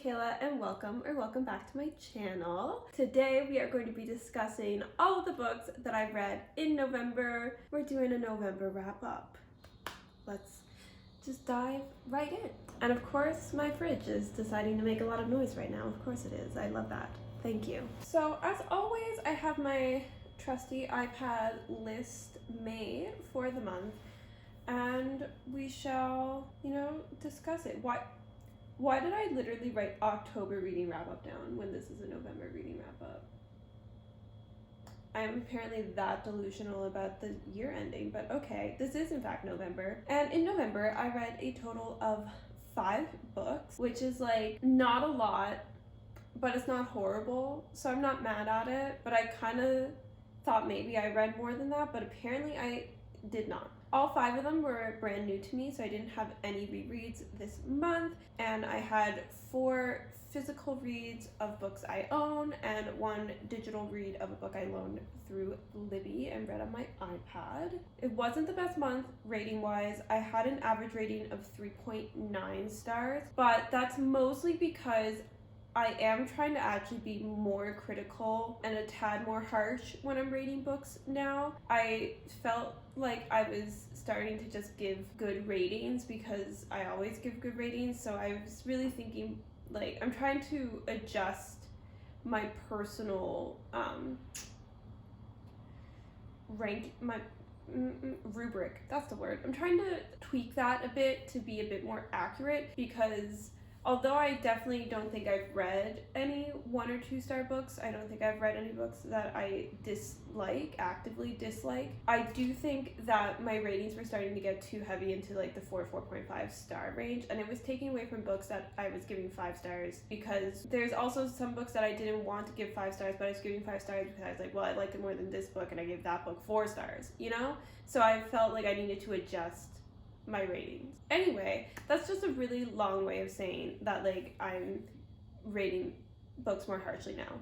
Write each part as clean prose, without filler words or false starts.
Michaela and welcome back to my channel. Today we are going to be discussing all of the books that I read in November. We're doing a November wrap up. Let's just dive right in. And of course my fridge is deciding to make a lot of noise right now. Of course it is. I love that. Thank you. So as always, I have my trusty iPad list made for the month and we shall, discuss it. Why did I literally write October reading wrap up down when this is a November reading wrap up? I am apparently that delusional about the year ending, but okay, this is in fact November. And in November, I read a total of 5 books, which is like not a lot, but it's not horrible, so I'm not mad at it, but I kind of thought maybe I read more than that, but apparently I did not. All 5 of them were brand new to me, so I didn't have any rereads this month, and I had 4 physical reads of books I own and 1 digital read of a book I loaned through Libby and read on my iPad. It wasn't the best month rating wise. I had an average rating of 3.9 stars, but that's mostly because I am trying to actually be more critical and a tad more harsh when I'm rating books now. I felt like I was starting to just give good ratings because I always give good ratings, so I was really thinking, like, I'm trying to adjust my personal rubric, that's the word. I'm trying to tweak that a bit to be a bit more accurate because although I definitely don't think I've read any 1 or 2 star books, I don't think I've read any books that I actively dislike, I do think that my ratings were starting to get too heavy into like the 4.5 star range, and it was taking away from books that I was giving 5 stars, because there's also some books that I didn't want to give 5 stars, but I was giving 5 stars because I was like, well, I liked it more than this book, and I gave that book 4 stars, So I felt like I needed to adjust my ratings. Anyway, that's just a really long way of saying that like I'm rating books more harshly now.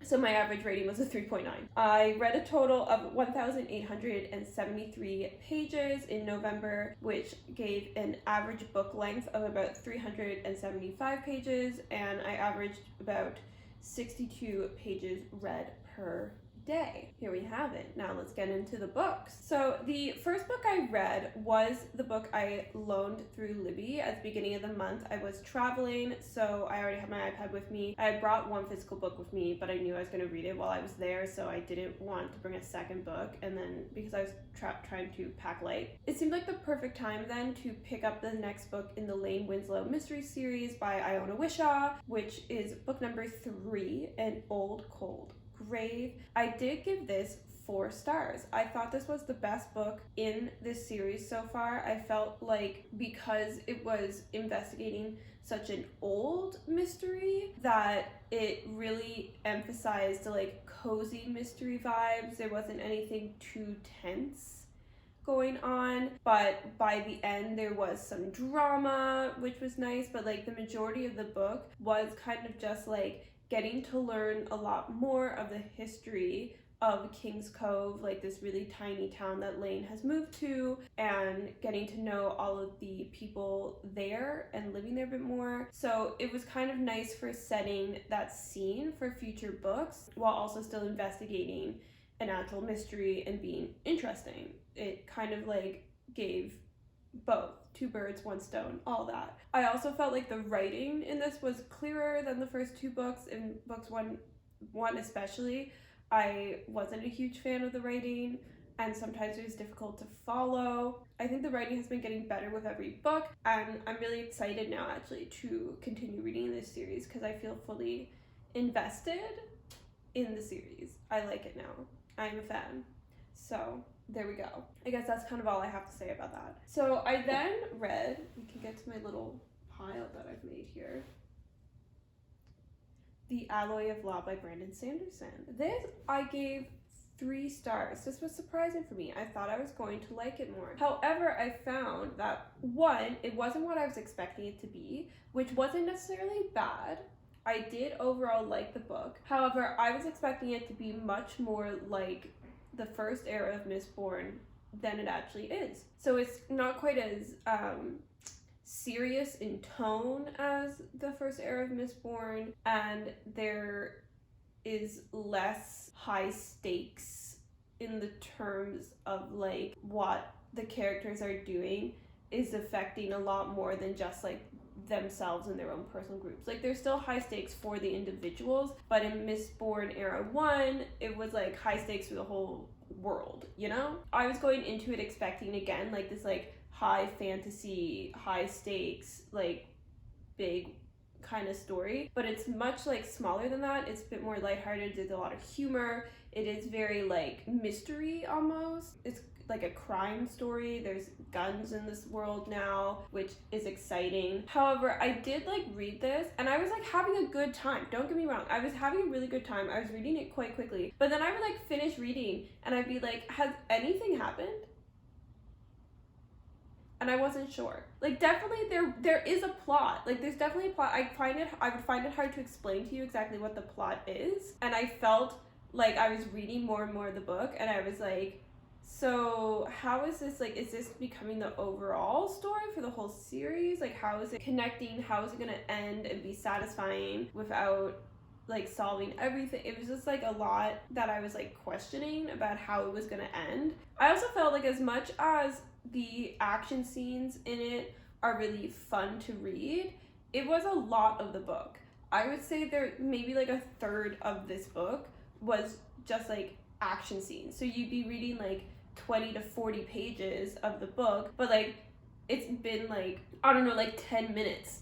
So my average rating was a 3.9. I read a total of 1,873 pages in November, which gave an average book length of about 375 pages, and I averaged about 62 pages read per day. Here we have it. Now let's get into the books. So the first book I read was the book I loaned through Libby at the beginning of the month. I was traveling, so I already had my iPad with me. I had brought 1 physical book with me, but I knew I was going to read it while I was there, so I didn't want to bring a second book, and then because I was trying to pack light, it seemed like the perfect time then to pick up the next book in the Lane Winslow mystery series by Iona Whishaw, which is book number 3, An Old Cold Grave. I did give this 4 stars. I thought this was the best book in this series so far. I felt like because it was investigating such an old mystery that it really emphasized the like cozy mystery vibes. There wasn't anything too tense going on, but by the end there was some drama, which was nice, but like the majority of the book was kind of just like getting to learn a lot more of the history of King's Cove, like this really tiny town that Lane has moved to, and getting to know all of the people there and living there a bit more. So it was kind of nice for setting that scene for future books while also still investigating an actual mystery and being interesting. It kind of like gave both 2 birds, 1 stone, all that. I also felt like the writing in this was clearer than the first 2 books. In books one especially, I wasn't a huge fan of the writing, and sometimes it was difficult to follow. I think the writing has been getting better with every book, and I'm really excited now actually to continue reading this series because I feel fully invested in the series. I like it now. I'm a fan. So there we go. I guess that's kind of all I have to say about that. So I then read, we can get to my little pile that I've made here, The Alloy of Law by Brandon Sanderson. This I gave 3 stars. This was surprising for me. I thought I was going to like it more. However, I found that 1, it wasn't what I was expecting it to be, which wasn't necessarily bad. I did overall like the book. However, I was expecting it to be much more like the first era of Mistborn than it actually is. So it's not quite as serious in tone as the first era of Mistborn, and there is less high stakes in the terms of like what the characters are doing is affecting a lot more than just like themselves and their own personal groups. Like there's still high stakes for the individuals, but in Mistborn era 1 it was like high stakes for the whole world, you know? I was going into it expecting again like this like high fantasy, high stakes, like big kind of story, but it's much like smaller than that. It's a bit more lighthearted. There's a lot of humor. It is very like mystery almost. It's like a crime story. There's guns in this world now, which is exciting. However, I did like read this and I was like having a good time. Don't get me wrong. I was having a really good time. I was reading it quite quickly, but then I would like finish reading and I'd be like, has anything happened? And I wasn't sure. Like definitely there is a plot. Like there's definitely a plot. I would find it hard to explain to you exactly what the plot is. And I felt like I was reading more and more of the book and I was like, so how is this like, is this becoming the overall story for the whole series? Like how is it connecting? How is it gonna end and be satisfying without like solving everything? It was just like a lot that I was like questioning about how it was gonna end. I also felt like as much as the action scenes in it are really fun to read, it was a lot of the book. I would say there maybe like a third of this book was just like action scenes. So you'd be reading like 20 to 40 pages of the book, but like it's been like, I don't know, like 10 minutes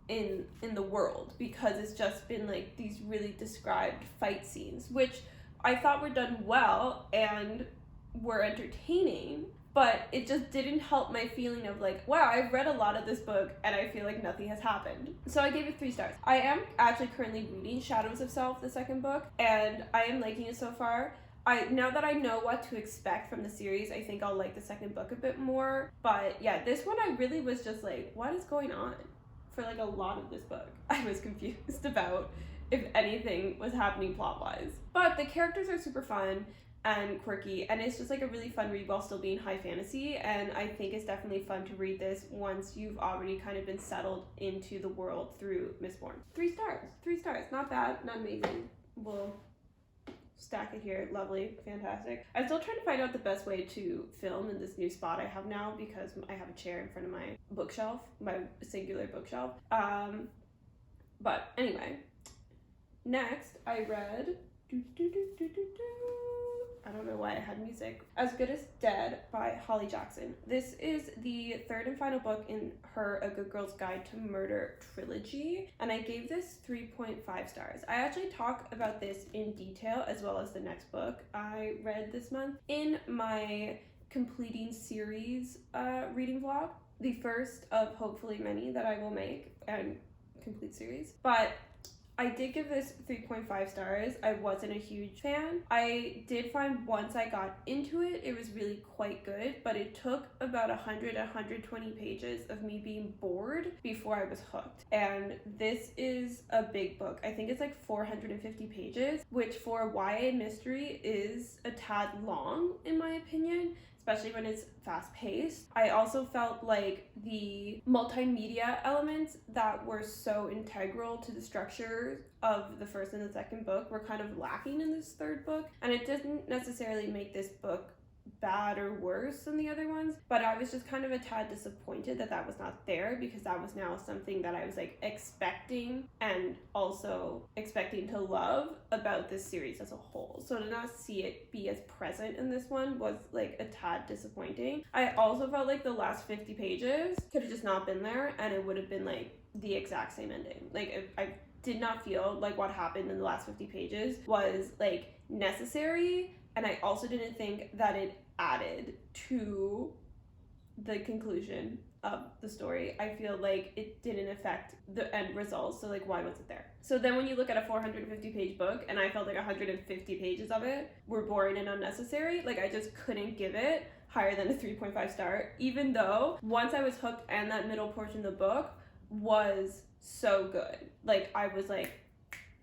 in the world because it's just been like these really described fight scenes, which I thought were done well and were entertaining, but it just didn't help my feeling of like, wow, I've read a lot of this book and I feel like nothing has happened. So I gave it 3 stars. I am actually currently reading Shadows of Self, the second book, and I am liking it so far. Now that I know what to expect from the series, I think I'll like the second book a bit more. But yeah, this one I really was just like, what is going on? For like a lot of this book, I was confused about if anything was happening plot-wise. But the characters are super fun and quirky, and it's just like a really fun read while still being high fantasy, and I think it's definitely fun to read this once you've already kind of been settled into the world through Mistborn. 3 stars. 3 stars. Not bad, not amazing. We'll stack it here. Lovely, fantastic. I'm still trying to find out the best way to film in this new spot I have now because I have a chair in front of my bookshelf, my singular bookshelf. But anyway, next I read I don't know why I had music. As Good as Dead by Holly Jackson. This is the third and final book in her A Good Girl's Guide to Murder trilogy, and I gave this 3.5 stars. I actually talk about this in detail as well as the next book I read this month in my completing series reading vlog. The first of hopefully many that I will make and complete series. But I did give this 3.5 stars. I wasn't a huge fan. I did find once I got into it, it was really quite good, but it took about 120 pages of me being bored before I was hooked. And this is a big book. I think it's like 450 pages, which for a YA mystery is a tad long in my opinion, especially when it's fast-paced. I also felt like the multimedia elements that were so integral to the structure of the first and the second book were kind of lacking in this third book, and it didn't necessarily make this book bad or worse than the other ones, but I was just kind of a tad disappointed that that was not there because that was now something that I was like expecting and also expecting to love about this series as a whole. So to not see it be as present in this one was like a tad disappointing. I also felt like the last 50 pages could have just not been there and it would have been like the exact same ending. Like I did not feel like what happened in the last 50 pages was like necessary, and I also didn't think that it added to the conclusion of the story. I feel like it didn't affect the end result, so like why was it there? So then when you look at a 450 page book and I felt like 150 pages of it were boring and unnecessary, like I just couldn't give it higher than a 3.5 star, even though once I was hooked and that middle portion of the book was so good. Like I was like,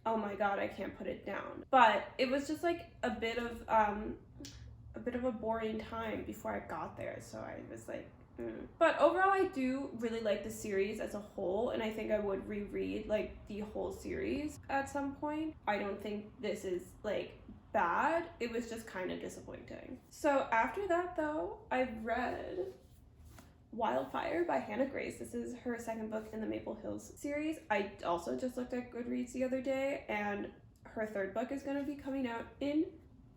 oh my god, I can't put it down. But it was just like a bit of a boring time before I got there, so I was like But overall, I do really like the series as a whole, and I think I would reread like the whole series at some point. I don't think this is like bad. It was just kind of disappointing. So after that, though, I've read Wildfire by Hannah Grace. This is her second book in the Maple Hills series. I also just looked at Goodreads the other day, and her third book is going to be coming out in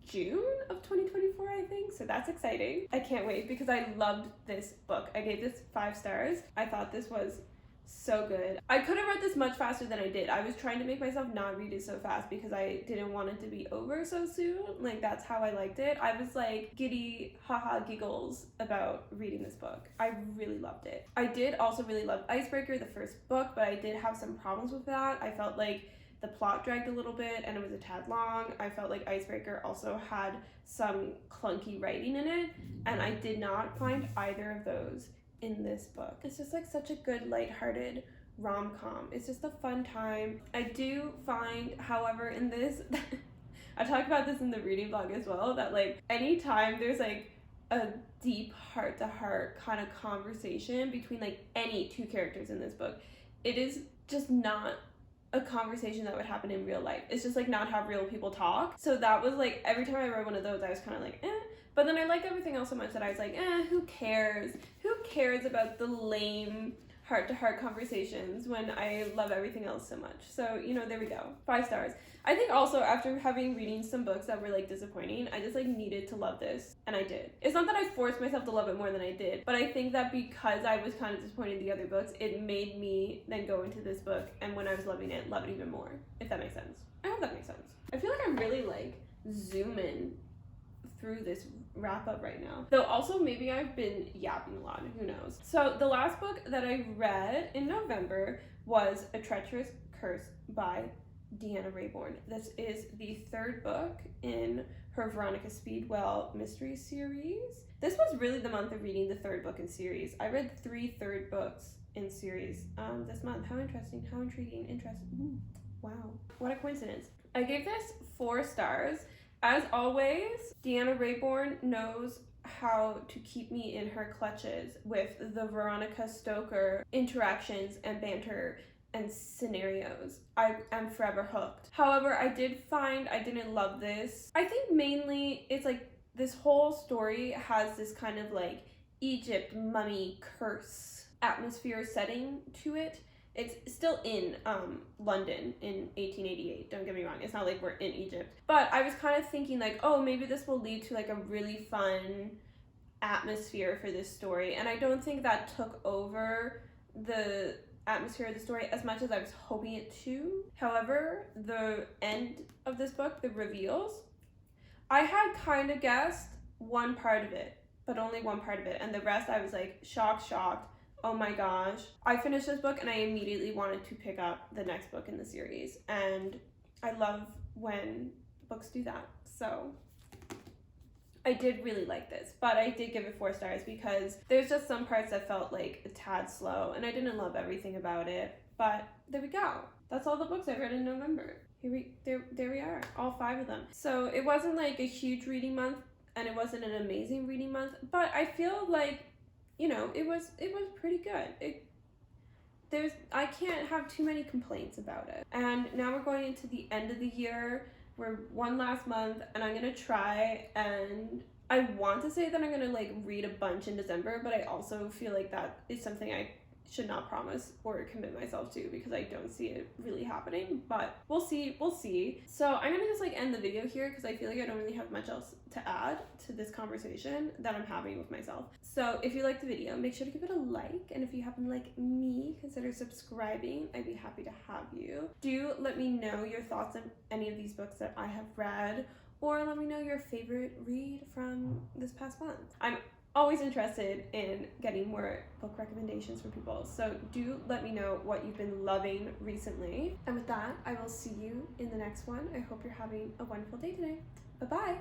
June of 2024, I think. So that's exciting. I can't wait because I loved this book. I gave this 5 stars. I thought this was so good. I could have read this much faster than I did. I was trying to make myself not read it so fast because I didn't want it to be over so soon. Like, that's how I liked it. I was like giddy, haha, giggles about reading this book. I really loved it. I did also really love Icebreaker, the first book, but I did have some problems with that. I felt like the plot dragged a little bit and it was a tad long. I felt like Icebreaker also had some clunky writing in it, and I did not find either of those in this book. It's just like such a good lighthearted rom-com. It's just a fun time. I do find, however, in this, I talked about this in the reading vlog as well, that like anytime there's like a deep heart-to-heart kind of conversation between like any two characters in this book, it is just not a conversation that would happen in real life. It's just like not how real people talk. So that was like, every time I read one of those, I was kind of like, But then I liked everything else so much that I was like, who cares? Who cares about the lame heart-to-heart conversations when I love everything else so much? So, you know, there we go. 5 stars. I think also after reading some books that were like disappointing, I just like needed to love this, and I did. It's not that I forced myself to love it more than I did, but I think that because I was kind of disappointed in the other books, it made me then go into this book, and when I was loving it, love it even more, if that makes sense. I hope that makes sense. I feel like I'm really like zooming through this wrap up right now, though also maybe I've been yapping a lot, who knows. So the last book that I read in November was A Treacherous Curse by Deanna Raybourn. This is the 3rd book in her Veronica Speedwell mystery series. This was really the month of reading the 3rd book in series. I read 3 3rd books in series this month. How interesting, how intriguing, interesting. Wow, what a coincidence. I gave this 4 stars. As always, Deanna Raybourn knows how to keep me in her clutches with the Veronica Stoker interactions and banter and scenarios. I am forever hooked. However, I did find I didn't love this. I think mainly it's like this whole story has this kind of like Egypt mummy curse atmosphere setting to it. It's still in London in 1888, don't get me wrong. It's not like we're in Egypt. But I was kind of thinking like, oh, maybe this will lead to like a really fun atmosphere for this story. And I don't think that took over the atmosphere of the story as much as I was hoping it to. However, the end of this book, the reveals, I had kind of guessed one part of it, but only one part of it. And the rest I was like shocked. Oh my gosh. I finished this book and I immediately wanted to pick up the next book in the series. And I love when books do that. So I did really like this, but I did give it 4 stars because there's just some parts that felt like a tad slow, and I didn't love everything about it. But there we go. That's all the books I read in November. There we are, all 5 of them. So it wasn't like a huge reading month, and it wasn't an amazing reading month, but I feel like, you know, it was pretty good. I can't have too many complaints about it. And now we're going into the end of the year. We're one last month, and I'm gonna try, and I want to say that I'm gonna like read a bunch in December, but I also feel like that is something I should not promise or commit myself to because I don't see it really happening, but we'll see. So I'm gonna just like end the video here because I feel like I don't really have much else to add to this conversation that I'm having with myself. So if you liked the video, make sure to give it a like, and if you happen to like me, consider subscribing. I'd be happy to have you. Do let me know your thoughts on any of these books that I have read, or let me know your favorite read from this past month. I'm always interested in getting more book recommendations from people, so do let me know what you've been loving recently. And with that, I will see you in the next one. I hope you're having a wonderful day today. Bye-bye.